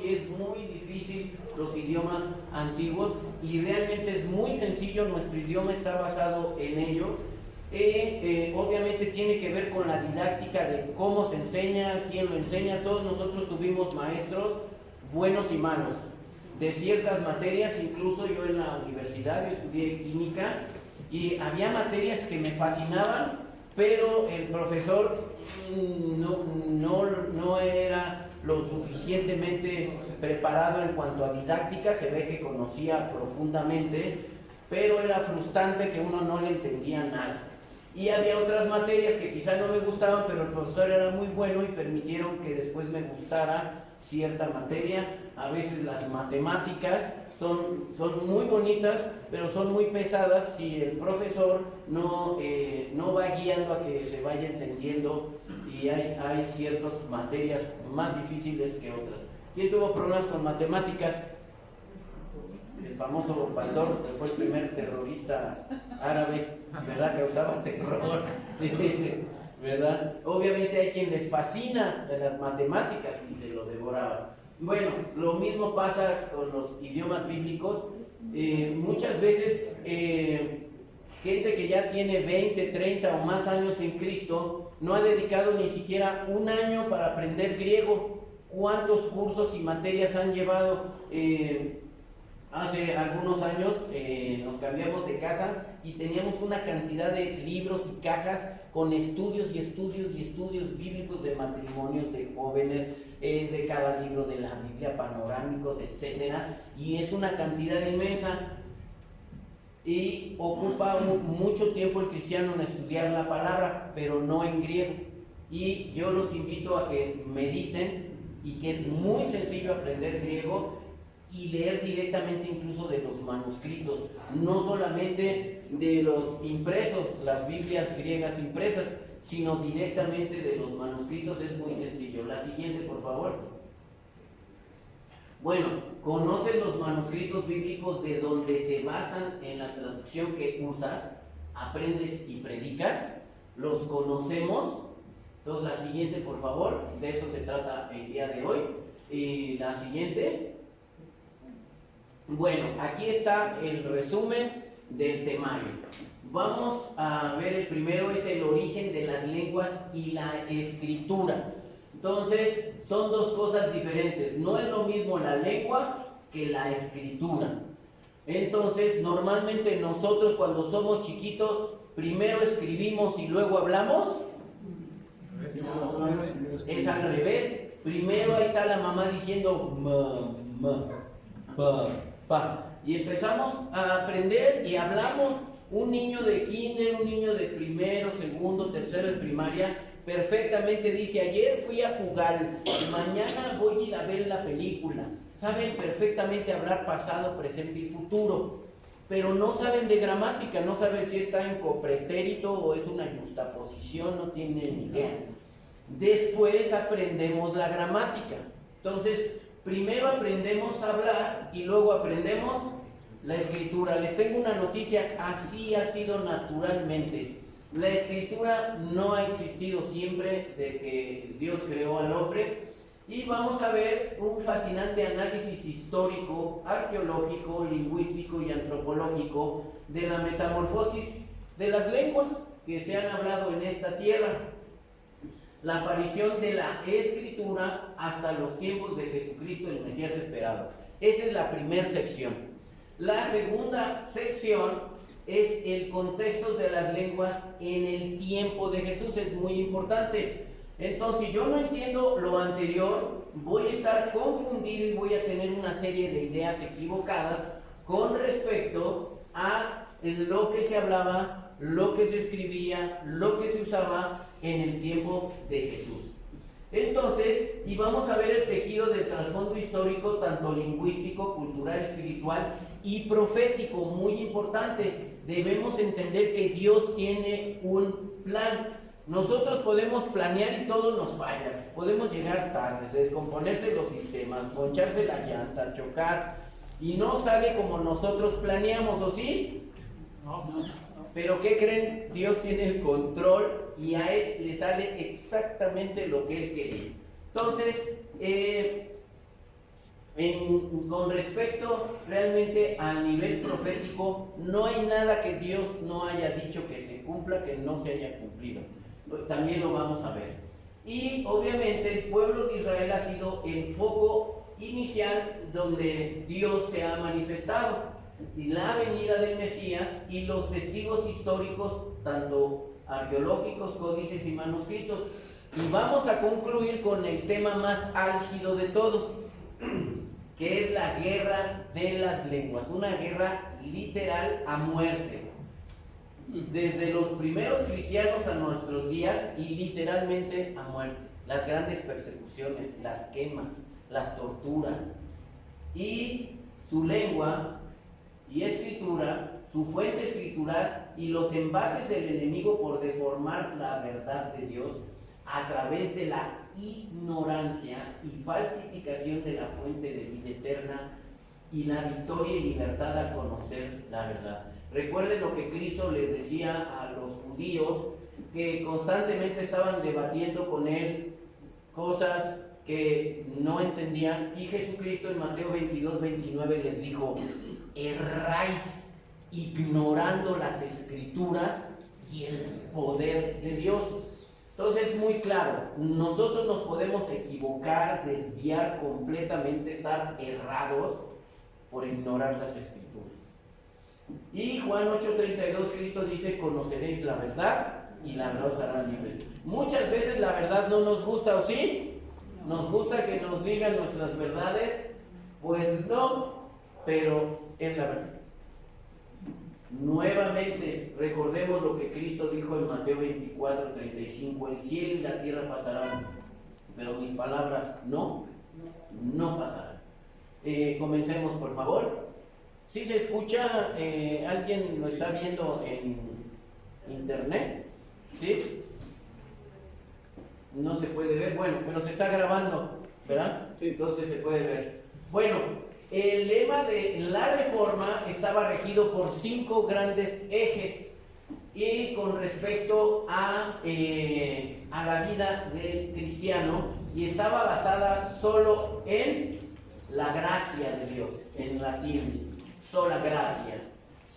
y es muy difícil los idiomas antiguos y realmente es muy sencillo, nuestro idioma está basado en ellos. Obviamente tiene que ver con la didáctica de cómo se enseña, quién lo enseña. Todos nosotros tuvimos maestros buenos y malos de ciertas materias, incluso yo en la universidad, yo estudié química y había materias que me fascinaban, pero el profesor no era lo suficientemente preparado en cuanto a didáctica. Se ve que conocía profundamente, pero era frustrante que uno no le entendía nada. Y había otras materias que quizás no me gustaban, pero el profesor era muy bueno y permitieron que después me gustara cierta materia. A veces las matemáticas son muy bonitas, pero son muy pesadas si el profesor no va guiando a que se vaya entendiendo, y hay ciertas materias más difíciles que otras. ¿Quién tuvo problemas con matemáticas? El famoso Baldor, que fue el primer terrorista árabe, ¿verdad? Que causaba terror, ¿verdad? Obviamente hay quien les fascina de las matemáticas y se lo devoraban. Bueno, lo mismo pasa con los idiomas bíblicos. Muchas veces gente que ya tiene 20, 30 o más años en Cristo no ha dedicado ni siquiera un año para aprender griego. ¿Cuántos cursos y materias han llevado? Hace algunos años nos cambiamos de casa y teníamos una cantidad de libros y cajas con estudios y estudios y estudios bíblicos de matrimonios, de jóvenes, de cada libro de la Biblia, panorámicos, etcétera, y es una cantidad inmensa y ocupa mucho tiempo el cristiano en estudiar la palabra, pero no en griego. Y yo los invito a que mediten, y que es muy sencillo aprender griego y leer directamente incluso de los manuscritos, no solamente de los impresos, las Biblias griegas impresas, sino directamente de los manuscritos. Es muy sencillo. La siguiente, por favor. Bueno, ¿conoces los manuscritos bíblicos de donde se basan en la traducción que usas, aprendes y predicas? ¿Los conocemos? Entonces, la siguiente, por favor. De eso se trata el día de hoy. Y la siguiente. Bueno, aquí está el resumen del temario. Vamos a ver, el primero es el origen de las lenguas y la escritura. Entonces, son dos cosas diferentes. No es lo mismo la lengua que la escritura. Entonces, normalmente nosotros cuando somos chiquitos, primero escribimos y luego hablamos. Es al revés. Primero ahí está la mamá diciendo mamá, pa, y empezamos a aprender y hablamos. Un niño de kinder, un niño de primero, segundo, tercero de primaria, perfectamente dice: ayer fui a jugar, mañana voy a ir a ver la película. Saben perfectamente hablar pasado, presente y futuro, pero no saben de gramática, no saben si está en copretérito o es una justaposición, no tienen ni idea. Después aprendemos la gramática. Entonces, primero aprendemos a hablar y luego aprendemos la escritura. Les tengo una noticia: así ha sido naturalmente. La escritura no ha existido siempre desde que Dios creó al hombre, y vamos a ver un fascinante análisis histórico, arqueológico, lingüístico y antropológico de la metamorfosis de las lenguas que se han hablado en esta tierra. La aparición de la escritura hasta los tiempos de Jesucristo, el Mesías esperado. Esa es la primera sección. La segunda sección es el contexto de las lenguas en el tiempo de Jesús. Es muy importante. Entonces, si yo no entiendo lo anterior, voy a estar confundido y voy a tener una serie de ideas equivocadas con respecto a lo que se hablaba, lo que se escribía, lo que se usaba en el tiempo de Jesús. Entonces, y vamos a ver el tejido del trasfondo histórico, tanto lingüístico, cultural, espiritual y profético. Muy importante, debemos entender que Dios tiene un plan. Nosotros podemos planear y todo nos falla. Podemos llegar tarde, descomponerse los sistemas, poncharse la llanta, chocar, y no sale como nosotros planeamos, ¿o sí? No. Pero ¿qué creen? Dios tiene el control y a Él le sale exactamente lo que Él quería. Entonces, Con respecto realmente al nivel profético, no hay nada que Dios no haya dicho que se cumpla, que no se haya cumplido. También lo vamos a ver. Y obviamente el pueblo de Israel ha sido el foco inicial donde Dios se ha manifestado. Y la venida del Mesías y los testigos históricos, tanto arqueológicos, códices y manuscritos. Y vamos a concluir con el tema más álgido de todos, que es la guerra de las lenguas, una guerra literal a muerte. Desde los primeros cristianos a nuestros días y literalmente a muerte. Las grandes persecuciones, las quemas, las torturas y su lengua y escritura, su fuente escritural y los embates del enemigo por deformar la verdad de Dios a través de la ignorancia y falsificación de la fuente de vida eterna y la victoria y libertad al conocer la verdad. Recuerden lo que Cristo les decía a los judíos, que constantemente estaban debatiendo con él cosas que no entendían, y Jesucristo en Mateo 22-29 les dijo: erráis ignorando las escrituras y el poder de Dios. Entonces, muy claro, nosotros nos podemos equivocar, desviar completamente, estar errados por ignorar las escrituras. Y Juan 8:32, Cristo dice: conoceréis la verdad y la verdad os hará libres. Muchas veces la verdad no nos gusta, ¿o sí? ¿Nos gusta que nos digan nuestras verdades? Pues no, pero es la verdad. Nuevamente, recordemos lo que Cristo dijo en Mateo 24:35: el cielo y la tierra pasarán, pero mis palabras no pasarán. Comencemos, por favor. ¿Sí se escucha? ¿Alguien lo está viendo en internet? ¿Sí? No se puede ver, bueno, pero se está grabando, ¿verdad? Sí. Entonces se puede ver. Bueno, el lema de la Reforma estaba regido por 5 grandes ejes, y con respecto a la vida del cristiano, y estaba basada solo en la gracia de Dios, en latín, sola gracia,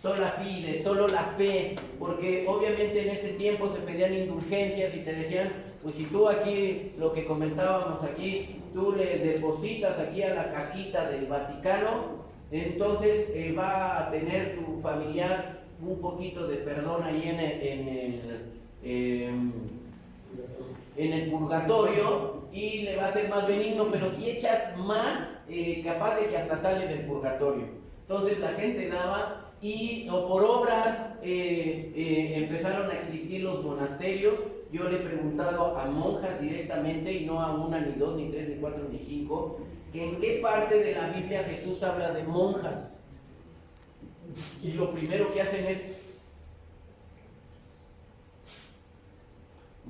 sola fide, solo la fe, porque obviamente en ese tiempo se pedían indulgencias y te decían: pues si tú aquí, lo que comentábamos aquí, tú le depositas aquí a la cajita del Vaticano, entonces va a tener tu familiar un poquito de perdón ahí en el purgatorio, y le va a ser más benigno, pero si echas más, capaz de que hasta sale del purgatorio. Entonces la gente daba, y por obras empezaron a existir los monasterios. Yo le he preguntado a monjas directamente, y no a una, ni dos, ni tres, ni cuatro, ni cinco, que en qué parte de la Biblia Jesús habla de monjas. Y lo primero que hacen es: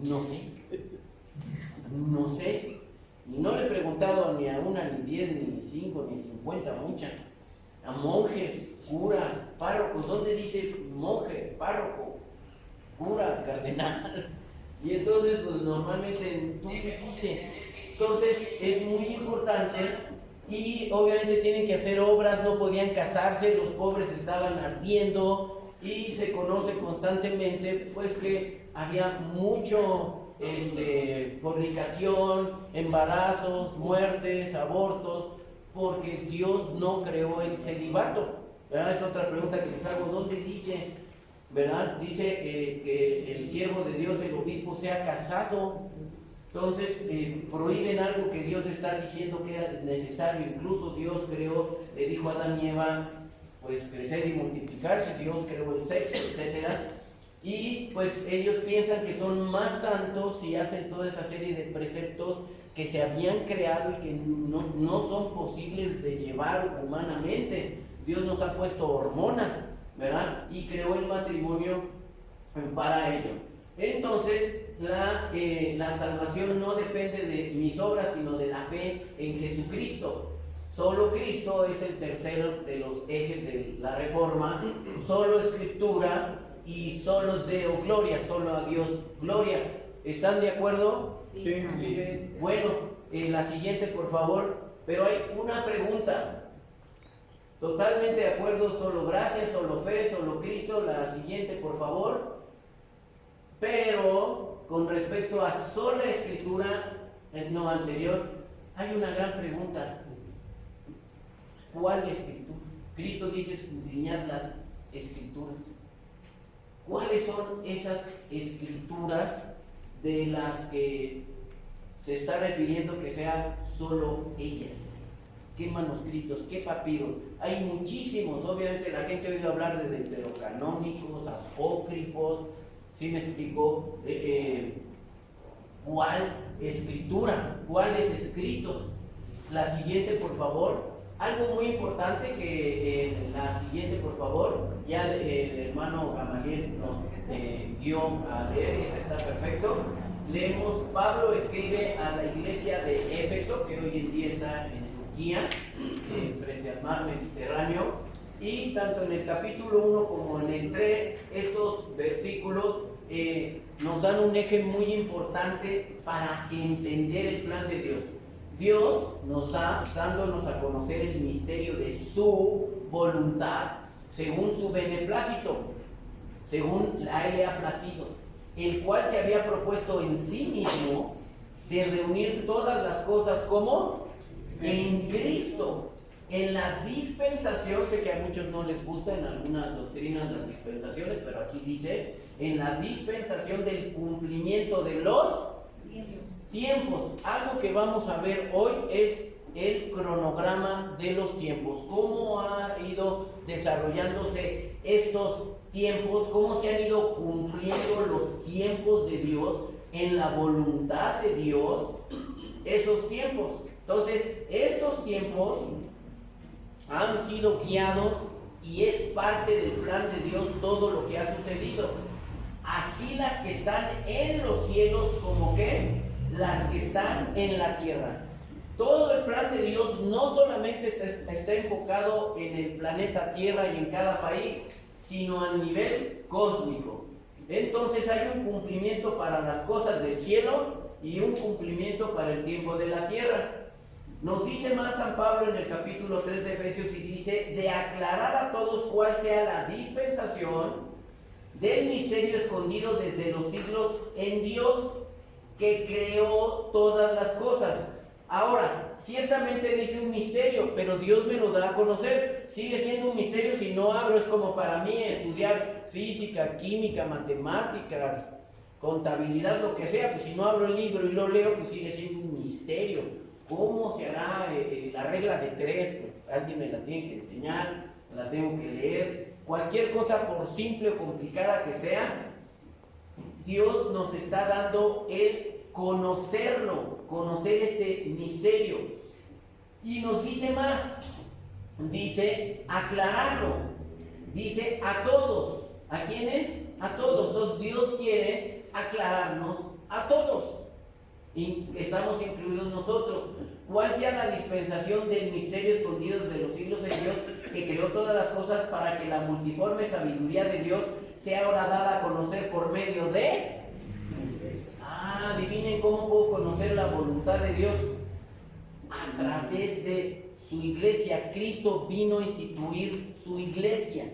no sé. Y no le he preguntado ni a una, ni 10, ni 5, ni 50, muchas. A monjes, curas, párrocos. ¿Dónde dice monje, párroco, cura, cardenal? Y entonces, pues normalmente, ¿tú qué dices? Entonces, es muy importante, y obviamente tienen que hacer obras, no podían casarse, los pobres estaban ardiendo, y se conoce constantemente, pues, que había mucho fornicación, embarazos, muertes, abortos, porque Dios no creó el celibato, ¿verdad? Es otra pregunta que les hago: ¿dónde dice, verdad? Dice que el siervo de Dios, el obispo, sea casado. Entonces prohíben algo que Dios está diciendo que era necesario. Incluso Dios creó, le dijo a Adán y Eva, pues crecer y multiplicarse. Dios creó el sexo, etcétera. Y pues ellos piensan que son más santos y hacen toda esa serie de preceptos que se habían creado y que no son posibles de llevar humanamente. Dios nos ha puesto hormonas, ¿verdad? Y creó el matrimonio para ello. Entonces, la salvación no depende de mis obras, sino de la fe en Jesucristo. Solo Cristo es el tercero de los ejes de la Reforma, solo Escritura y solo Deo Gloria, solo a Dios Gloria. ¿Están de acuerdo? Sí. Bueno, la siguiente, por favor. Pero hay una pregunta. Totalmente de acuerdo, solo gracia, solo fe, solo Cristo. La siguiente, por favor. Pero con respecto a sola escritura, no anterior, hay una gran pregunta. ¿Cuál escritura? Cristo dice escudriñad las escrituras. ¿Cuáles son esas escrituras de las que se está refiriendo que sean solo ellas? ¿Qué manuscritos? ¿Qué papiros? Hay muchísimos. Obviamente la gente ha oído hablar de deuterocanónicos, apócrifos. ¿Sí me explicó? ¿Cuál escritura? ¿Cuáles escritos? La siguiente, por favor. Algo muy importante que la siguiente, por favor, ya el hermano Gamaliel nos guió a leer, y ese está perfecto. Leemos, Pablo escribe a la iglesia de Éfeso, que hoy en día está en Turquía, frente al mar Mediterráneo, y tanto en el capítulo 1 como en el 3, estos versículos nos dan un eje muy importante para entender el plan de Dios. Dios nos da, dándonos a conocer el misterio de su voluntad, según su beneplácito, según a él le ha placido, el cual se había propuesto en sí mismo de reunir todas las cosas como en Cristo, en la dispensación. Sé que a muchos no les gusta en algunas doctrinas las dispensaciones, pero aquí dice, en la dispensación del cumplimiento de los tiempos. Algo que vamos a ver hoy es el cronograma de los tiempos, cómo ha ido desarrollándose estos tiempos, cómo se han ido cumpliendo los tiempos de Dios, en la voluntad de Dios, esos tiempos. Entonces, estos tiempos han sido guiados y es parte del plan de Dios todo lo que ha sucedido. Así las que están en los cielos como que las que están en la tierra. Todo el plan de Dios no solamente está enfocado en el planeta Tierra y en cada país, sino a nivel cósmico. Entonces hay un cumplimiento para las cosas del cielo y un cumplimiento para el tiempo de la tierra. Nos dice más San Pablo en el capítulo 3 de Efesios, y dice, de aclarar a todos cuál sea la dispensación del misterio escondido desde los siglos en Dios, que creó todas las cosas. Ahora, ciertamente dice un misterio, pero Dios me lo da a conocer. Sigue siendo un misterio si no abro. Es como para mí estudiar física, química, matemáticas, contabilidad, lo que sea. Pues si no abro el libro y lo leo, pues sigue siendo un misterio. ¿Cómo se hará la regla de 3? Pues alguien me la tiene que enseñar, la tengo que leer. Cualquier cosa, por simple o complicada que sea, Dios nos está dando el conocerlo, conocer este misterio. Y nos dice más, dice aclararlo, dice a todos. ¿A quiénes? A todos. Entonces Dios quiere aclararnos a todos, y estamos incluidos nosotros. ¿Cuál sea la dispensación del misterio escondido desde los siglos en Dios, que creó todas las cosas, para que la multiforme sabiduría de Dios sea ahora dada a conocer por medio de... adivinen cómo puedo conocer la voluntad de Dios. A través de su iglesia. Cristo vino a instituir su iglesia.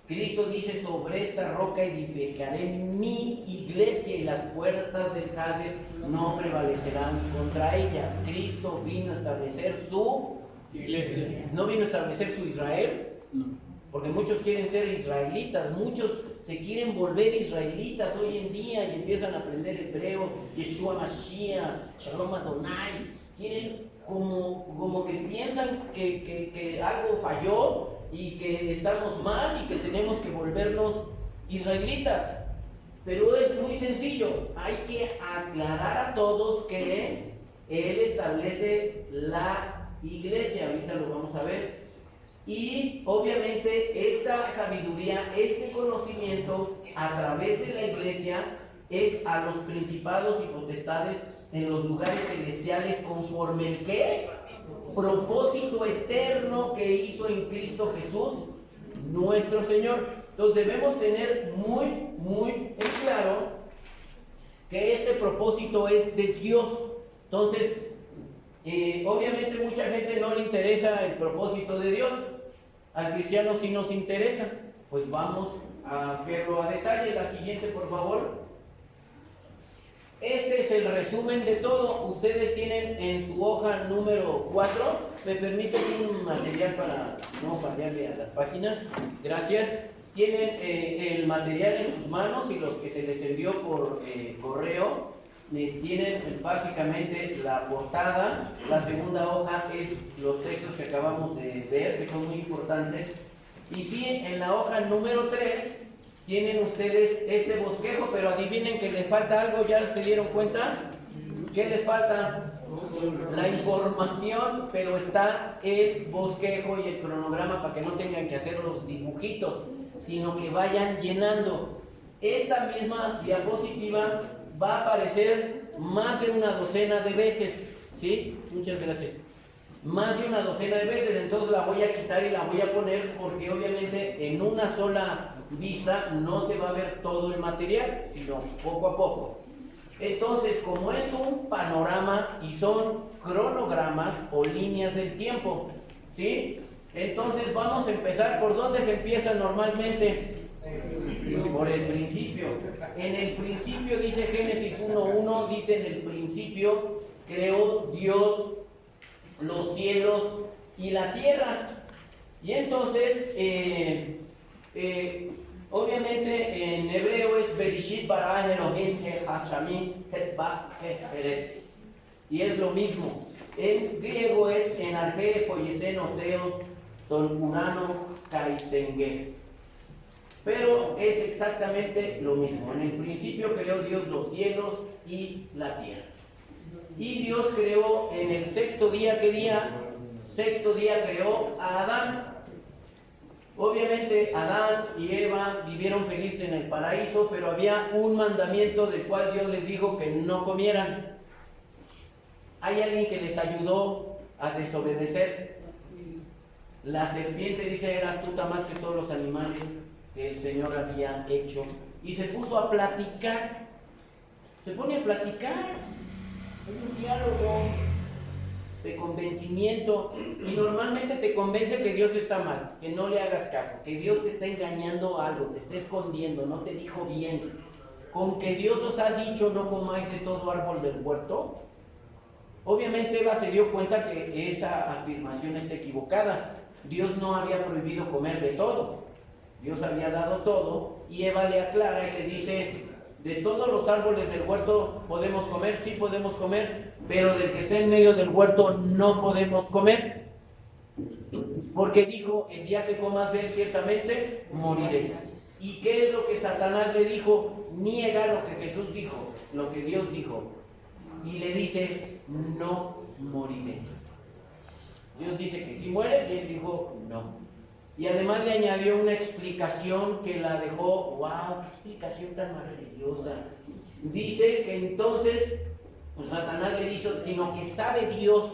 Cristo dice, sobre esta roca edificaré mi iglesia, y las puertas del Hades no prevalecerán contra ella. Cristo vino a establecer su iglesia. No vino a establecer su Israel, porque muchos quieren ser israelitas, muchos se quieren volver israelitas hoy en día y empiezan a aprender hebreo, Yeshua Mashiach, Shalom Adonai. Quieren como que piensan que algo falló y que estamos mal y que tenemos que volvernos israelitas. Pero es muy sencillo, hay que aclarar a todos que Él establece la iglesia. Ahorita lo vamos a ver. Y obviamente esta sabiduría, este conocimiento a través de la iglesia, es a los principados y potestades en los lugares celestiales, conforme el ¿qué? Propósito eterno que hizo en Cristo Jesús nuestro Señor. Entonces debemos tener muy en claro que este propósito es de Dios. Entonces, Obviamente mucha gente no le interesa el propósito de Dios, al cristiano sí nos interesa. Pues vamos a verlo a detalle. La siguiente, por favor. Este es el resumen de todo. Ustedes tienen en su hoja número 4, me permite un material para no cambiarle a las páginas, gracias. Tienen el material en sus manos y los que se les envió por correo. Tienen básicamente la portada. La segunda hoja es los textos que acabamos de ver, que son muy importantes. Y sí, en la hoja número 3 tienen ustedes este bosquejo, pero adivinen que les falta algo. ¿Ya se dieron cuenta? ¿Qué les falta? La información, pero está el bosquejo y el cronograma para que no tengan que hacer los dibujitos, sino que vayan llenando. Esta misma diapositiva va a aparecer más de una docena de veces, ¿sí? Muchas gracias. Más de una docena de veces, entonces la voy a quitar y la voy a poner porque obviamente en una sola vista no se va a ver todo el material, sino poco a poco. Entonces, como es un panorama y son cronogramas o líneas del tiempo, ¿sí? Entonces vamos a empezar. ¿Por dónde se empieza normalmente? Por el principio. En el principio dice Génesis 1:1, dice: en el principio creó Dios los cielos y la tierra. Y entonces, obviamente en hebreo es Bereshit bara Elohim Hashamim Hetbah Eretz. Y es lo mismo. En griego es en arge poyesen oteos ton urano kaitenge. Pero es exactamente lo mismo. En el principio creó Dios los cielos y la tierra. Y Dios creó en el sexto día, ¿qué día? Sexto día creó a Adán. Obviamente Adán y Eva vivieron felices en el paraíso, pero había un mandamiento del cual Dios les dijo que no comieran. ¿Hay alguien que les ayudó a desobedecer? La serpiente, dice, era astuta más que todos los animales que el Señor había hecho. Y se puso a platicar. Se pone a platicar. Es un diálogo de convencimiento. Y normalmente te convence que Dios está mal, que no le hagas caso, que Dios te está engañando algo, te está escondiendo, no te dijo bien. Con que Dios os ha dicho no comáis de todo árbol del huerto. Obviamente Eva se dio cuenta que esa afirmación está equivocada. Dios no había prohibido comer de todo. Dios había dado todo y Eva le aclara y le dice: de todos los árboles del huerto podemos comer, sí podemos comer, pero del que está en medio del huerto no podemos comer. Porque dijo: el día que comas de él ciertamente morirás. ¿Y qué es lo que Satanás le dijo? Niega lo que Jesús dijo, lo que Dios dijo. Y le dice: no moriré. Dios dice que sí mueres y él dijo no. Y además le añadió una explicación que la dejó, wow, qué explicación tan maravillosa. Dice que entonces Satanás le dijo: sino que sabe Dios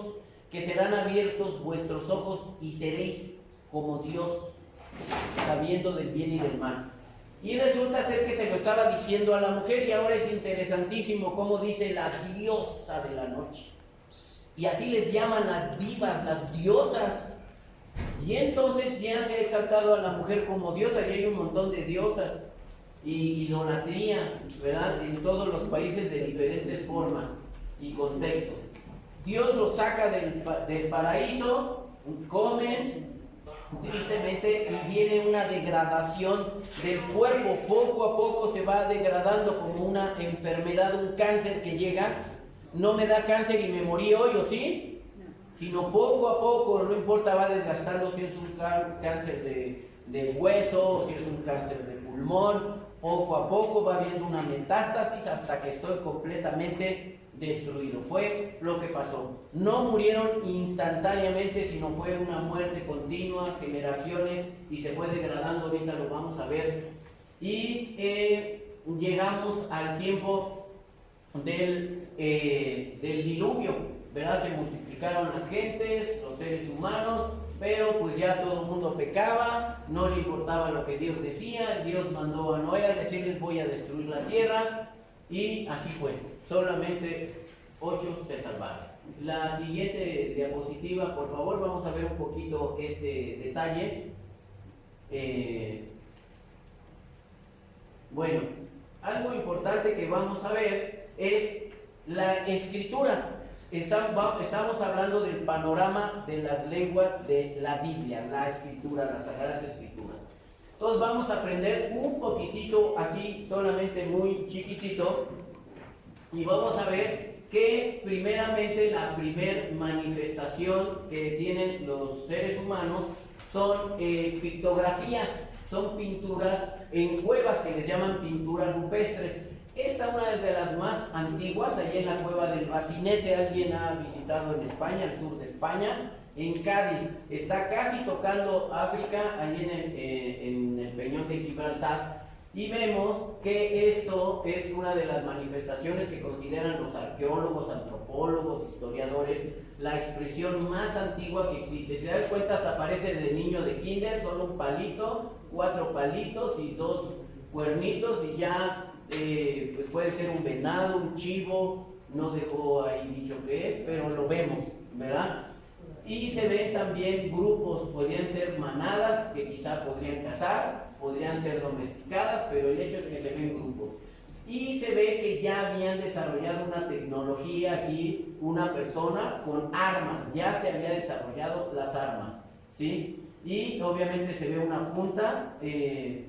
que serán abiertos vuestros ojos y seréis como Dios, sabiendo del bien y del mal. Y resulta ser que se lo estaba diciendo a la mujer, y ahora es interesantísimo cómo dice la diosa de la noche. Y así les llaman las divas, las diosas. Y entonces ya se ha exaltado a la mujer como diosa, y hay un montón de diosas y idolatría, ¿verdad? En todos los países de diferentes formas y contextos. Dios los saca del paraíso, comen tristemente y viene una degradación del cuerpo. Poco a poco se va degradando como una enfermedad, un cáncer que llega. No me da cáncer y me morí hoy, ¿o sí? Sino poco a poco, no importa, va desgastando, si es un cáncer de hueso, si es un cáncer de pulmón, poco a poco va habiendo una metástasis hasta que estoy completamente destruido. Fue lo que pasó. No murieron instantáneamente, sino fue una muerte continua, generaciones, y se fue degradando. Ahorita lo vamos a ver. Y llegamos al tiempo del diluvio, ¿verdad? Se multiplicaron las gentes, los seres humanos, pero pues ya todo el mundo pecaba, no le importaba lo que Dios decía. Dios mandó a Noé a decirles: voy a destruir la tierra, y así fue. Solamente 8 se salvaron. La siguiente diapositiva, por favor, vamos a ver un poquito este detalle. Bueno, algo importante que vamos a ver es la escritura. Estamos hablando del panorama de las lenguas de la Biblia, la escritura, las sagradas escrituras. Entonces vamos a aprender un poquitito así, solamente muy chiquitito, y vamos a ver que primeramente la primer manifestación que tienen los seres humanos son pictografías, son pinturas en cuevas que les llaman pinturas rupestres. Esta es una de las más antiguas, allí en la cueva del Bacinete. Alguien ha visitado en España, el sur de España, en Cádiz. Está casi tocando África, allí en el Peñón de Gibraltar. Y vemos que esto es una de las manifestaciones que consideran los arqueólogos, antropólogos, historiadores, la expresión más antigua que existe. Si se dan cuenta, hasta parece de niño de kinder, solo un palito, 4 palitos y 2 cuernitos, y ya pues puede ser un venado, un chivo, no dejó ahí dicho qué es, pero lo vemos, ¿verdad? Y se ven también grupos, podrían ser manadas que quizá podrían cazar, podrían ser domesticadas, pero el hecho es que se ven grupos. Y se ve que ya habían desarrollado una tecnología aquí, una persona con armas, ya se había desarrollado las armas, ¿sí? Y obviamente se ve una punta,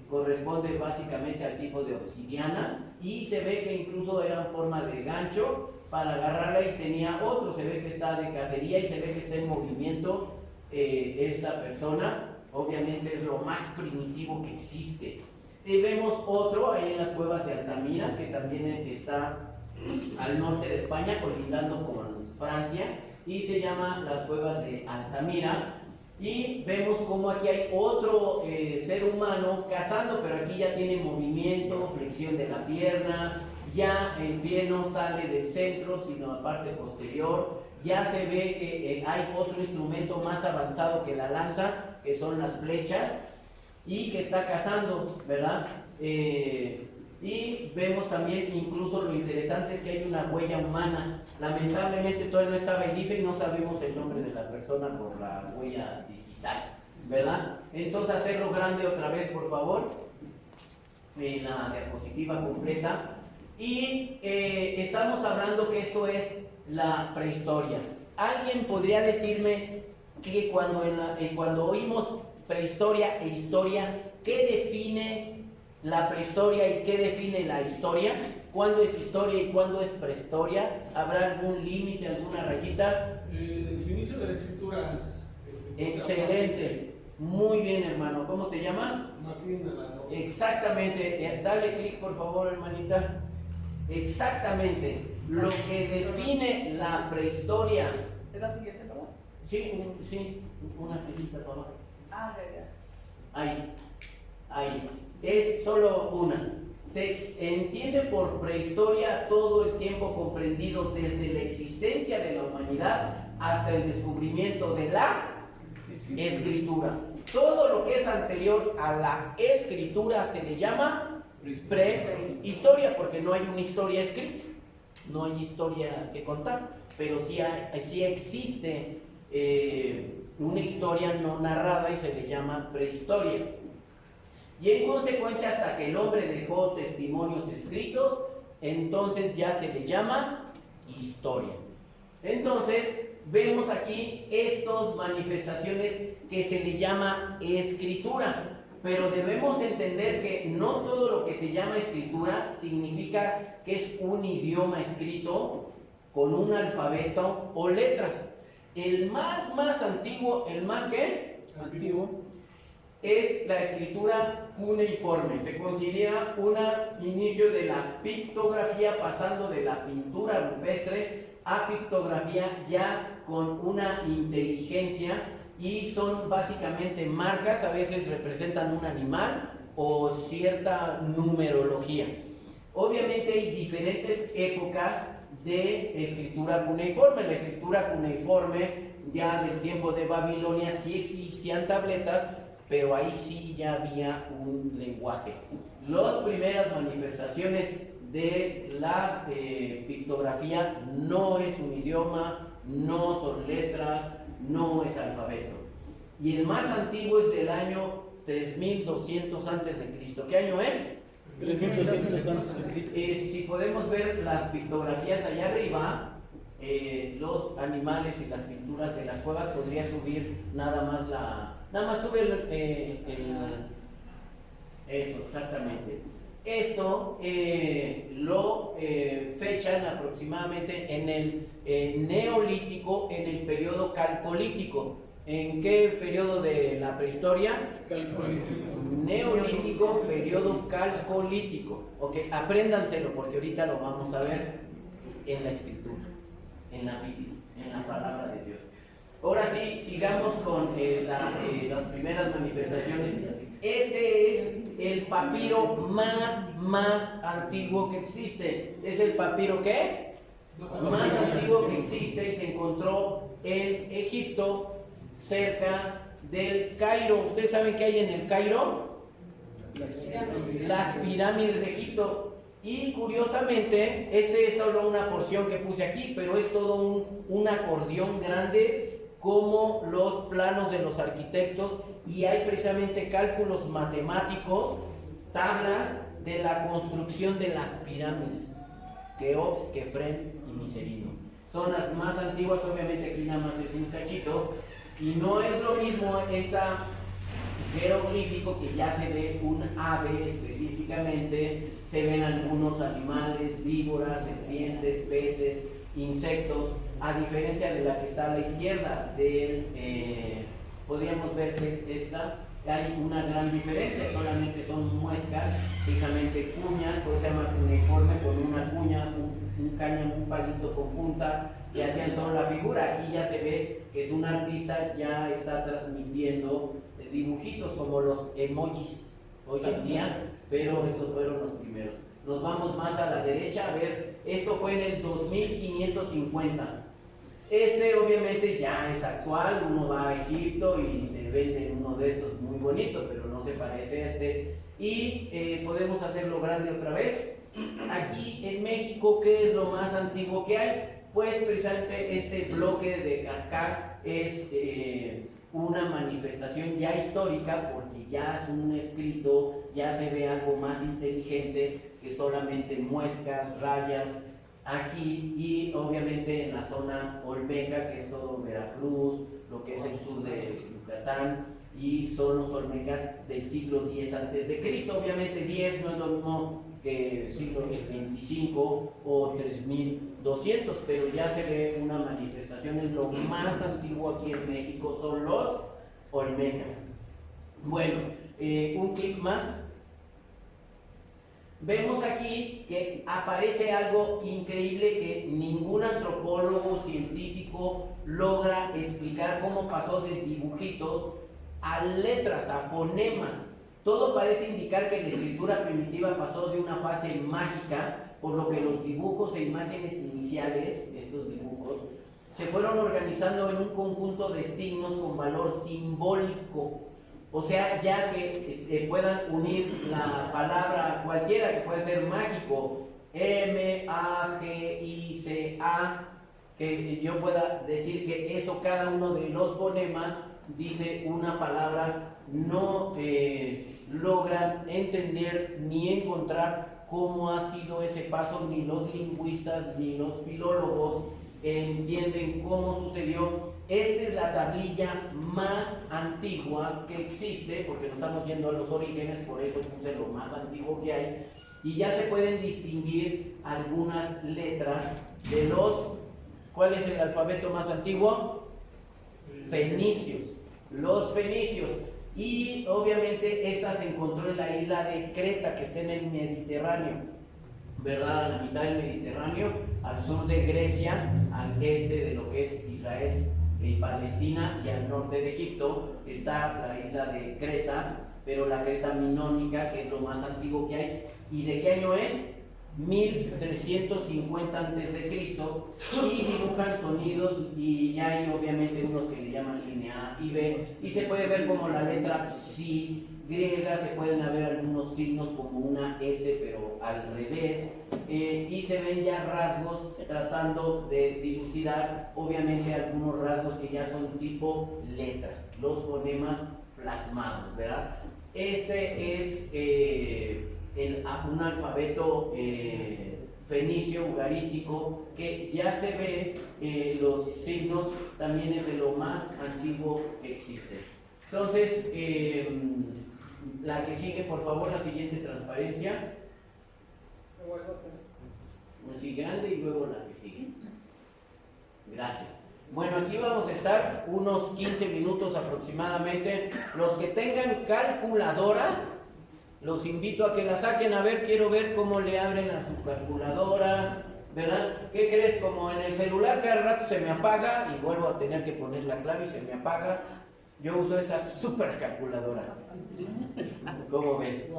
corresponde básicamente al tipo de obsidiana, y se ve que incluso eran formas de gancho para agarrarla, y tenía otro, se ve que está de cacería y se ve que está en movimiento esta persona. Obviamente es lo más primitivo que existe. Vemos otro ahí en las cuevas de Altamira, que también está al norte de España, colindando con Francia, y se llama las cuevas de Altamira. Y vemos como aquí hay otro ser humano cazando, pero aquí ya tiene movimiento, flexión de la pierna, ya el pie no sale del centro, sino a parte posterior. Ya se ve que hay otro instrumento más avanzado que la lanza, que son las flechas, y que está cazando, ¿verdad? Y vemos también, incluso lo interesante es que hay una huella humana. Lamentablemente todavía no estaba el IFE y no sabemos el nombre de la persona por la huella digital, ¿verdad? Entonces hacerlo grande otra vez, por favor, en la diapositiva completa. Y estamos hablando que esto es la prehistoria. ¿Alguien podría decirme que cuando oímos prehistoria e historia, qué define la prehistoria y qué define la historia? ¿Cuándo es historia y cuándo es prehistoria? ¿Habrá algún límite, alguna rayita? El inicio de la escritura. Excelente, muy bien, hermano. ¿Cómo te llamas? Martín de la Rosa. Exactamente, dale clic por favor, hermanita. Exactamente, lo que define la prehistoria. ¿Es la siguiente, perdón? Sí, una flechita para abajo. Ah, ya. Ahí. Es solo una. Se entiende por prehistoria todo el tiempo comprendido desde la existencia de la humanidad hasta el descubrimiento de la escritura. Todo lo que es anterior a la escritura se le llama prehistoria, porque no hay una historia escrita, no hay historia que contar, pero sí existe una historia no narrada y se le llama prehistoria. Y en consecuencia, hasta que el hombre dejó testimonios escritos, entonces ya se le llama historia. Entonces vemos aquí estas manifestaciones que se le llama escritura, pero debemos entender que no todo lo que se llama escritura significa que es un idioma escrito con un alfabeto o letras. El más antiguo, el más ¿qué? Antiguo. Es la escritura cuneiforme. Se considera un inicio de la pictografía, pasando de la pintura rupestre a pictografía ya con una inteligencia, y son básicamente marcas, a veces representan un animal o cierta numerología. Obviamente hay diferentes épocas de escritura cuneiforme. La escritura cuneiforme ya del tiempo de Babilonia sí existían tabletas, pero ahí sí ya había un lenguaje. Las primeras manifestaciones de la pictografía no es un idioma, no son letras, no es alfabeto. Y el más antiguo es del año 3200 antes de Cristo. ¿Qué año es? 3200 antes de Cristo. Si podemos ver las pictografías allá arriba, los animales y las pinturas de las cuevas, podría subir nada más sube eso, exactamente. Esto lo fechan aproximadamente en el Neolítico, en el periodo Calcolítico. ¿En qué periodo de la prehistoria? Neolítico, periodo Calcolítico. Ok, apréndanselo porque ahorita lo vamos a ver en la escritura, en la Biblia, en la palabra de Dios. Ahora sí, sigamos con las primeras manifestaciones. Este es el papiro más antiguo que existe. ¿Es el papiro qué? Más antiguo que existe y se encontró en Egipto, cerca del Cairo. ¿Ustedes saben qué hay en el Cairo? Las pirámides de Egipto. Y curiosamente, este es solo una porción que puse aquí, pero es todo un acordeón grande, como los planos de los arquitectos, y hay precisamente cálculos matemáticos, tablas de la construcción de las pirámides, Keops, Kefren y Miserino. Son las más antiguas, obviamente aquí nada más es un cachito, y no es lo mismo esta jeroglífico que ya se ve un ave específicamente, se ven algunos animales, víboras, serpientes, peces, insectos, a diferencia de la que está a la izquierda podríamos ver que esta hay una gran diferencia, solamente son muescas, precisamente cuñas, por eso se llama cuneiforme, con una cuña, un cáñamo, un palito con punta, y hacían solo la figura. Aquí ya se ve que es un artista, ya está transmitiendo dibujitos como los emojis hoy en día, pero estos fueron los primeros. Nos vamos más a la derecha, a ver, esto fue en el 2550. Este obviamente ya es actual, uno va a Egipto y le venden uno de estos muy bonito, pero no se parece a este. Y podemos hacerlo grande otra vez. Aquí en México, ¿qué es lo más antiguo que hay? Pues precisamente este bloque de Carcac es una manifestación ya histórica, porque ya es un escrito, ya se ve algo más inteligente que solamente muescas, rayas. Aquí y obviamente en la zona olmeca, que es todo Veracruz, lo que es el sur de Yucatán, y son los olmecas del siglo X a.C. Obviamente 10 no es lo mismo que el siglo XXV o 3200, pero ya se ve una manifestación. Es lo más antiguo aquí en México, son los olmecas. Bueno, un clic más. Vemos aquí que aparece algo increíble que ningún antropólogo científico logra explicar cómo pasó de dibujitos a letras, a fonemas. Todo parece indicar que la escritura primitiva pasó de una fase mágica, por lo que los dibujos e imágenes iniciales, estos dibujos, se fueron organizando en un conjunto de signos con valor simbólico. O sea, ya que puedan unir la palabra cualquiera, que puede ser mágico, M-A-G-I-C-A, que yo pueda decir que eso, cada uno de los fonemas dice una palabra, no logran entender ni encontrar cómo ha sido ese paso, ni los lingüistas ni los filólogos entienden cómo sucedió. Esta es la tablilla más antigua que existe, porque nos estamos yendo a los orígenes, por eso puse lo más antiguo que hay, y ya se pueden distinguir algunas letras de los... ¿Cuál es el alfabeto más antiguo? Fenicios, los fenicios. Y obviamente esta se encontró en la isla de Creta, que está en el Mediterráneo, ¿verdad? A la mitad del Mediterráneo, al sur de Grecia, al este de lo que es Israel y Palestina, y al norte de Egipto está la isla de Creta, pero la Creta minónica, que es lo más antiguo que hay. ¿Y de qué año es? 1350 a.C. y dibujan sonidos y ya hay obviamente unos que le llaman línea A y B y se puede ver como la letra psi griega, se pueden ver algunos signos como una S pero al revés y se ven ya rasgos tratando de dilucidar obviamente algunos rasgos que ya son tipo letras, los fonemas plasmados, ¿verdad? Este es un alfabeto fenicio, ugarítico, que ya se ve los signos, también es de lo más antiguo que existe. Entonces, la que sigue, por favor, la siguiente transparencia. Así grande y luego la que sigue. Gracias. Bueno, aquí vamos a estar unos 15 minutos aproximadamente. Los que tengan calculadora, los invito a que la saquen. A ver, quiero ver cómo le abren a su calculadora, ¿verdad? ¿Qué crees? Como en el celular cada rato se me apaga y vuelvo a tener que poner la clave y se me apaga. Yo uso esta super calculadora. ¿Cómo ves?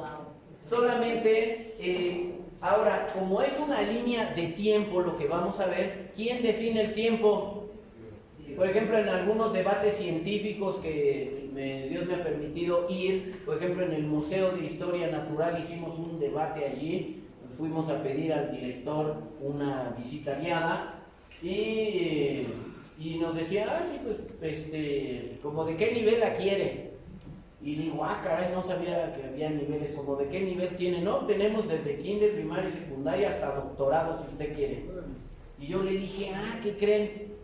Solamente, ahora, como es una línea de tiempo lo que vamos a ver, ¿quién define el tiempo? Por ejemplo, en algunos debates científicos que Dios me ha permitido ir, por ejemplo, en el Museo de Historia Natural hicimos un debate allí, fuimos a pedir al director una visita guiada y nos decía, sí, pues, como de qué nivel la quiere. Y digo, caray, no sabía que había niveles, como de qué nivel tiene. No, tenemos desde kinder, primaria y secundaria hasta doctorado, si usted quiere. Y yo le dije, ¿qué creen?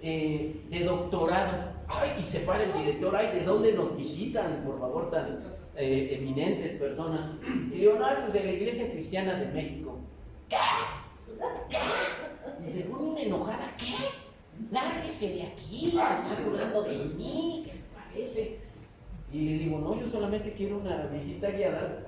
De doctorado. Ay, y se para el director, ay, ¿de dónde nos visitan, por favor, tan eminentes personas? Y digo, no, pues de la Iglesia Cristiana de México. ¿Qué? ¿Qué? Y se pone una enojada, ¿qué? Lárguese de aquí, está burlando de mí, ¿qué le parece? Y le digo, no, yo solamente quiero una visita guiada